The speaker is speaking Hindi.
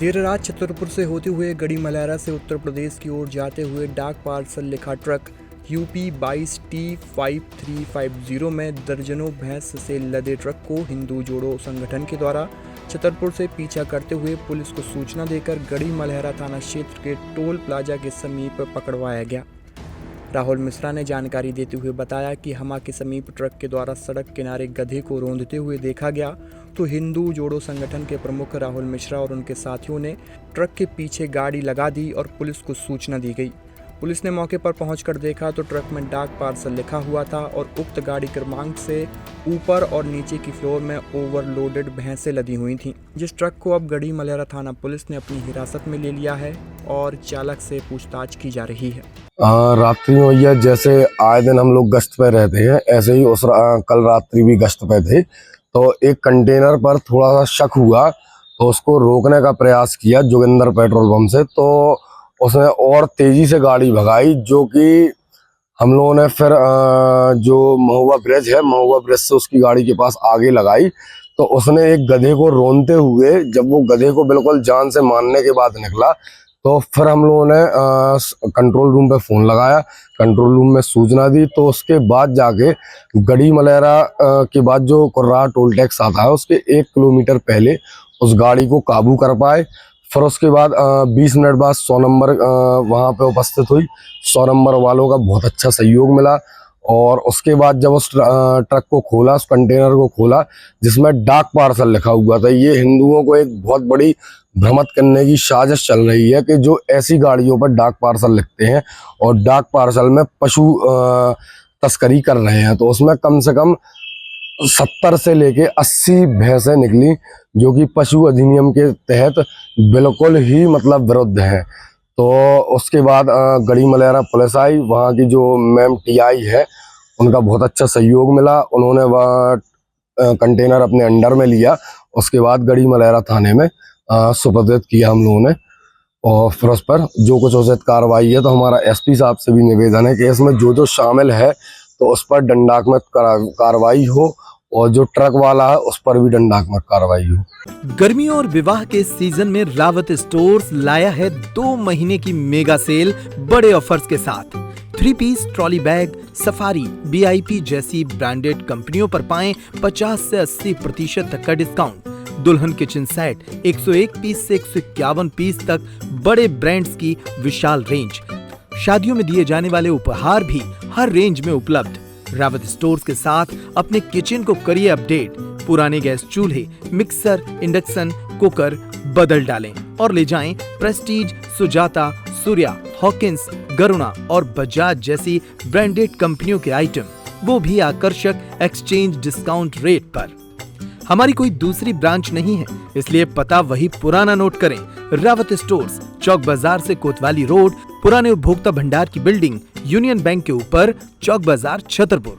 देर रात छतरपुर से होते हुए गड़ी मलहरा से उत्तर प्रदेश की ओर जाते हुए डाक पार्सल लिखा ट्रक यूपी 22T5350 में दर्जनों भैंस से लदे ट्रक को हिंदू जोड़ो संगठन के द्वारा छतरपुर से पीछा करते हुए पुलिस को सूचना देकर गड़ी मलहरा थाना क्षेत्र के टोल प्लाजा के समीप पकड़वाया गया। राहुल मिश्रा ने जानकारी देते हुए बताया कि हमा के समीप ट्रक के द्वारा सड़क किनारे गधे को रौंदते हुए देखा गया तो हिंदू जोड़ो संगठन के प्रमुख राहुल मिश्रा और उनके साथियों ने ट्रक के पीछे गाड़ी लगा दी और पुलिस को सूचना दी गई। पुलिस ने मौके पर पहुंचकर देखा तो ट्रक में डाक पार्सल लिखा हुआ था और उक्त गाड़ी क्रमांक से ऊपर और नीचे की फ्लोर में ओवरलोडेड भैंसें लदी हुई थीं, जिस ट्रक को अब गड़ी मलहरा थाना पुलिस ने अपनी हिरासत में ले लिया है और चालक से पूछताछ की जा रही है। रात्रि में भैया जैसे आए दिन हम लोग गश्त पे रहते हैं, ऐसे ही कल रात्रि भी गश्त पे थे तो एक कंटेनर पर थोड़ा सा शक हुआ तो उसको रोकने का प्रयास किया जोगिंदर पेट्रोल पंप से, तो उसने और तेजी से गाड़ी भगाई, जो कि हम लोगों ने फिर जो महुआ ब्रिज है, महुआ ब्रिज से उसकी गाड़ी के पास आगे लगाई तो उसने एक गधे को रोनते हुए, जब वो गधे को बिल्कुल जान से मारने के बाद निकला तो फिर हम लोगों ने कंट्रोल रूम पे फ़ोन लगाया, कंट्रोल रूम में सूचना दी। तो उसके बाद जाके गड़ी मलहरा के बाद जो कुर्राह टोल टैक्स आता है उसके 1 किलोमीटर पहले उस गाड़ी को काबू कर पाए। फिर उसके बाद 20 मिनट बाद 100 नंबर वहाँ पे उपस्थित हुई। 100 नंबर वालों का बहुत अच्छा सहयोग मिला और उसके बाद जब उस ट्रक को खोला, उस कंटेनर को खोला जिसमें डाक पार्सल लिखा हुआ था, ये हिंदुओं को एक बहुत बड़ी भ्रमित करने की साजिश चल रही है कि जो ऐसी गाड़ियों पर डाक पार्सल लिखते हैं और डाक पार्सल में पशु तस्करी कर रहे हैं, तो उसमें कम से कम 70 से लेके 80 भैंसें निकली, जो कि पशु अधिनियम के तहत बिल्कुल ही मतलब विरुद्ध है। तो उसके बाद गड़ी मलहरा पुलिस आई, वहाँ की जो मैम टीआई है उनका बहुत अच्छा सहयोग मिला, उन्होंने वह कंटेनर अपने अंडर में लिया। उसके बाद गड़ी मलहरा थाने में सुपुर्द किया हम लोगों ने और फिर उस पर जो कुछ उचित कार्रवाई है, तो हमारा एसपी साहब से भी निवेदन है कि इसमें जो शामिल है तो उस पर दंडात्मक कार्रवाई हो और जो ट्रक वाला है उस पर भी दंडात्मक कार्रवाई हो। गर्मियों और विवाह के सीजन में रावत स्टोर्स लाया है 2 महीने की मेगा सेल बड़े ऑफर्स के साथ। 3 piece trolley bag, Safari, VIP जैसी ब्रांडेड कंपनियों पर पाएं 50 से 80% तक का डिस्काउंट। दुल्हन किचन सेट 101 पीस से 151 पीस तक बड़े ब्रांड्स की विशाल रेंज। शादियों में दिए जाने वाले उपहार भी हर रेंज में उपलब्ध। रावत स्टोर्स के साथ अपने किचन को करिए अपडेट। पुराने गैस चूल्हे, मिक्सर, इंडक्शन कुकर बदल डालें और ले जाएं प्रेस्टीज, सुजाता, सूर्या, हॉकिंस, गरुणा और बजाज जैसी ब्रांडेड कंपनियों के आइटम, वो भी आकर्षक एक्सचेंज डिस्काउंट रेट पर। हमारी कोई दूसरी ब्रांच नहीं है, इसलिए पता वही पुराना नोट करें। रावत स्टोर्स, चौक बाजार से कोतवाली रोड, पुराने उपभोक्ता भंडार की बिल्डिंग, यूनियन बैंक के ऊपर, चौक बाजार, छतरपुर।